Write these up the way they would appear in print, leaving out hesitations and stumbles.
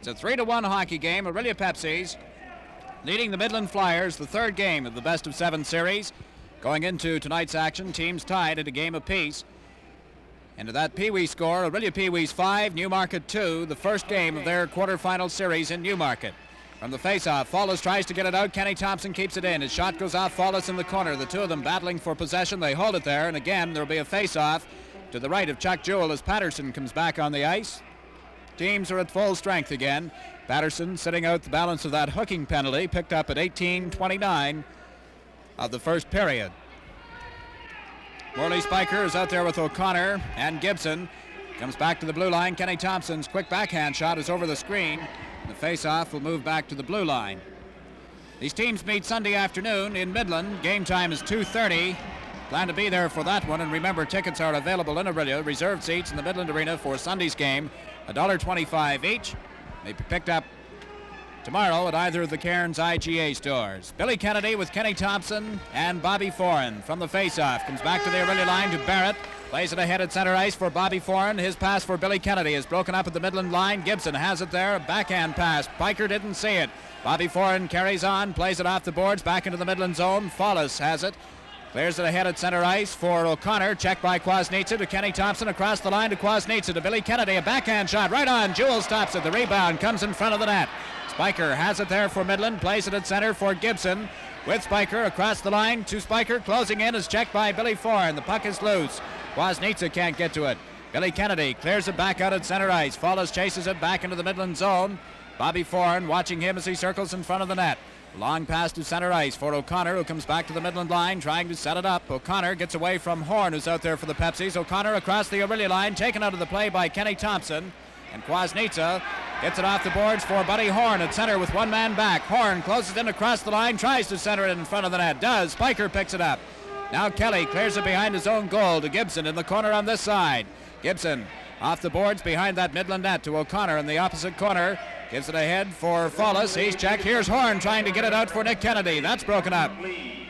It's a 3-1 hockey game. Orillia Pepsi's leading the Midland Flyers, the third game of the best-of-7 series. Going into tonight's action, teams tied at a game apiece. Into that Pee-wee score, Orillia Pee-wees 5, Newmarket 2, the first game of their quarterfinal series in Newmarket. From the face-off, Follis tries to get it out. Kenny Thompson keeps it in. His shot goes off. Follis in the corner. The two of them battling for possession. They hold it there, and again, there'll be a face-off to the right of Chuck Jewell as Patterson comes back on the ice. Teams are at full strength again. Patterson sitting out the balance of that hooking penalty, picked up at 18:29 of the first period. Morley Spiker is out there with O'Connor and Gibson. Comes back to the blue line. Kenny Thompson's quick backhand shot is over the screen. The face-off will move back to the blue line. These teams meet Sunday afternoon in Midland. Game time is 2:30. Plan to be there for that one, and remember, tickets are available in Orillia. Reserved seats in the Midland Arena for Sunday's game, $1.25 each. May be picked up tomorrow at either of the Cairns IGA stores. Billy Kennedy with Kenny Thompson and Bobby Foran from the face-off. Comes back to the Orillia line to Barrett. Plays it ahead at center ice for Bobby Foran. His pass for Billy Kennedy is broken up at the Midland line. Gibson has it there. A backhand pass. Piker didn't see it. Bobby Foran carries on. Plays it off the boards. Back into the Midland zone. Follis has it. Clears it ahead at center ice for O'Connor. Checked by Kwasnica to Kenny Thompson. Across the line to Kwasnica to Billy Kennedy. A backhand shot right on. Jewell stops it. The rebound comes in front of the net. Spiker has it there for Midland. Plays it at center for Gibson. With Spiker across the line to Spiker. Closing in is checked by Billy Foran. The puck is loose. Kwasnica can't get to it. Billy Kennedy clears it back out at center ice. Follis chases it back into the Midland zone. Bobby Foran watching him as he circles in front of the net. Long pass to center ice for O'Connor, who comes back to the Midland line trying to set it up. O'Connor gets away from Horn, who's out there for the Pepsis. O'Connor across the Orillia line, taken out of the play by Kenny Thompson. And Kwasnica gets it off the boards for Buddy Horn at center with one man back. Horn closes in across the line, tries to center it in front of the net. Does. Spiker picks it up. Now Kelly clears it behind his own goal to Gibson in the corner on this side. Gibson off the boards behind that Midland net to O'Connor in the opposite corner. Gives it ahead for Follis. He's checked. Here's Horn trying to get it out for Nick Kennedy. That's broken up.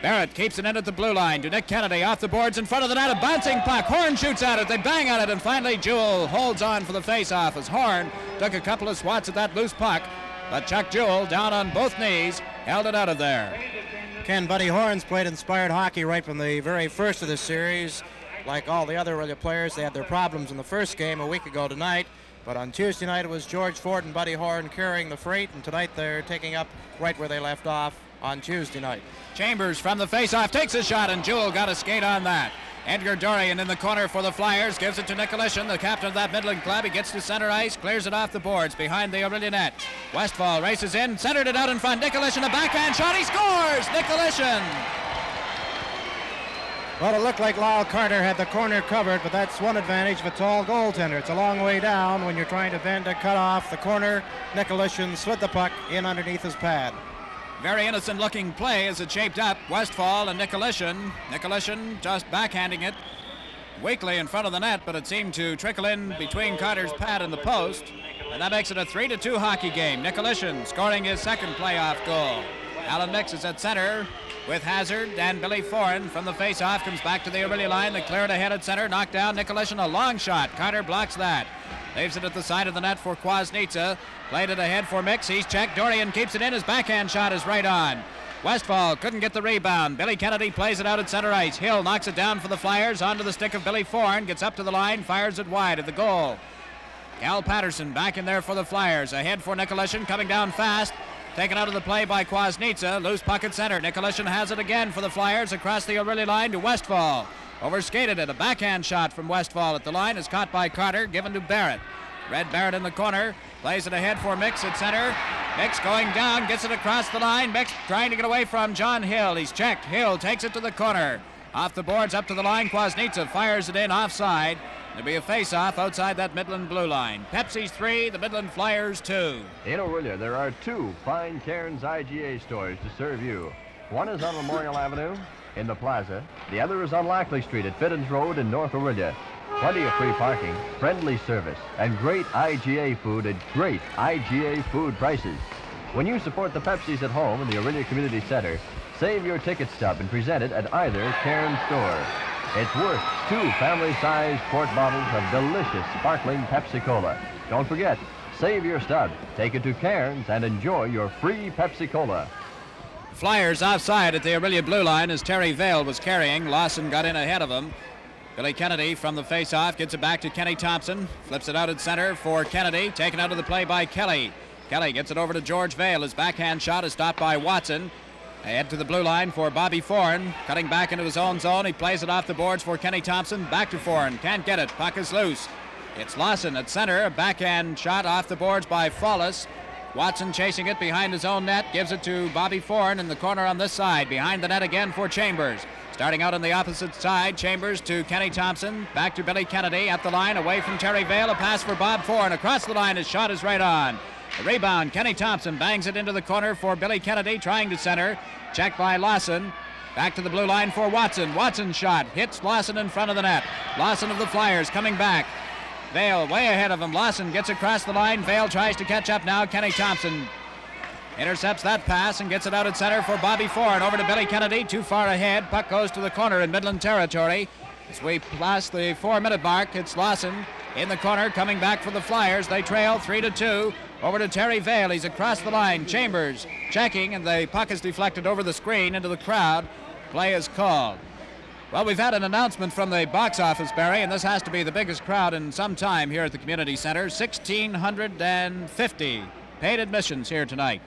Barrett keeps it in at the blue line to Nick Kennedy off the boards in front of the net. A bouncing puck. Horn shoots at it. They bang on it, and finally Jewell holds on for the face-off as Horn took a couple of swats at that loose puck. But Chuck Jewell, down on both knees, held it out of there. Ken, Buddy Horn's played inspired hockey right from the very first of the series. Like all the other Orillia players, they had their problems in the first game a week ago tonight. But on Tuesday night, it was George Ford and Buddy Horn carrying the freight, and tonight they're taking up right where they left off on Tuesday night. Chambers from the face-off takes a shot, and Jewell got a skate on that. Edgar Dorian in the corner for the Flyers, gives it to Nicolishin, the captain of that Midland club. He gets to center ice, clears it off the boards behind the Orillia net. Westfall races in, centered it out in front. Nicolishin, a backhand shot, he scores! Nicolishin! Well, it looked like Lyle Carter had the corner covered, but that's one advantage of a tall goaltender. It's a long way down when you're trying to bend a cut off the corner. Nicolishin slid the puck in underneath his pad. Very innocent-looking play as it shaped up. Westfall and Nicolishin. Nicolishin just backhanding it weakly in front of the net, but it seemed to trickle in between Carter's pad and the post. And that makes it a 3-2 hockey game. Nicolishin scoring his second playoff goal. Alan Mix is at center with Hazard, and Billy Foran from the face-off comes back to the Orillia line. They clear it ahead at center, knocked down Nicolishin, a long shot. Carter blocks that. Leaves it at the side of the net for Kwasnica. Played it ahead for Mix. He's checked. Dorian keeps it in. His backhand shot is right on. Westfall couldn't get the rebound. Billy Kennedy plays it out at center ice. Hill knocks it down for the Flyers. Onto the stick of Billy Foran. Gets up to the line. Fires it wide at the goal. Cal Patterson back in there for the Flyers. Ahead for Nicolishin. Coming down fast. Taken out of the play by Kwasnica. Loose puck at center. Nicolishin has it again for the Flyers across the Orillia line to Westfall. Overskated it. A backhand shot from Westfall at the line is caught by Carter. Given to Barrett. Red Barrett in the corner. Plays it ahead for Mix at center. Mix going down. Gets it across the line. Mix trying to get away from John Hill. He's checked. Hill takes it to the corner. Off the boards up to the line. Kwasnica fires it in offside. There'll be a face-off outside that Midland blue line. Pepsi's 3, the Midland Flyers 2. In Orillia, there are 2 fine Cairns IGA stores to serve you. One is on Memorial Avenue in the plaza. The other is on Lackley Street at Fiddens Road in North Orillia. Plenty of free parking, friendly service, and great IGA food at great IGA food prices. When you support the Pepsis at home in the Orillia Community Center, save your ticket stub and present it at either Cairns store. It's worth 2 family-sized quart bottles of delicious sparkling Pepsi-Cola. Don't forget, Save your stud. Take it to Cairns and enjoy your free Pepsi-Cola. Flyers offside at the Orillia blue line as Terry Vale was carrying. Lawson got in ahead of him. Billy Kennedy from the face-off gets it back to Kenny Thompson. Flips it out at center for Kennedy. Taken out of the play by Kelly. Kelly gets it over to George Vale. His backhand shot is stopped by Watson. Ahead to the blue line for Bobby Foran. Cutting back into his own zone. He plays it off the boards for Kenny Thompson. Back to Foran. Can't get it. Puck is loose. It's Lawson at center. A backhand shot off the boards by Follis. Watson chasing it behind his own net. Gives it to Bobby Foran in the corner on this side. Behind the net again for Chambers. Starting out on the opposite side. Chambers to Kenny Thompson. Back to Billy Kennedy at the line. Away from Terry Vale. A pass for Bob Foran. Across the line. His shot is right on. The rebound. Kenny Thompson bangs it into the corner for Billy Kennedy. Trying to center. Checked by Lawson. Back to the blue line for Watson. Watson's shot hits Lawson in front of the net. Lawson of the Flyers coming back. Vale way ahead of him. Lawson gets across the line. Vale tries to catch up now. Kenny Thompson intercepts that pass and gets it out at center for Bobby Foran. Over to Billy Kennedy. Too far ahead. Puck goes to the corner in Midland territory. As we pass the 4-minute mark, it's Lawson in the corner coming back for the Flyers. They trail 3-2. Over to Terry Vale. He's across the line. Chambers checking, and the puck is deflected over the screen into the crowd. Play is called. Well, we've had an announcement from the box office, Barry, and this has to be the biggest crowd in some time here at the Community Center. 1,650 paid admissions here tonight.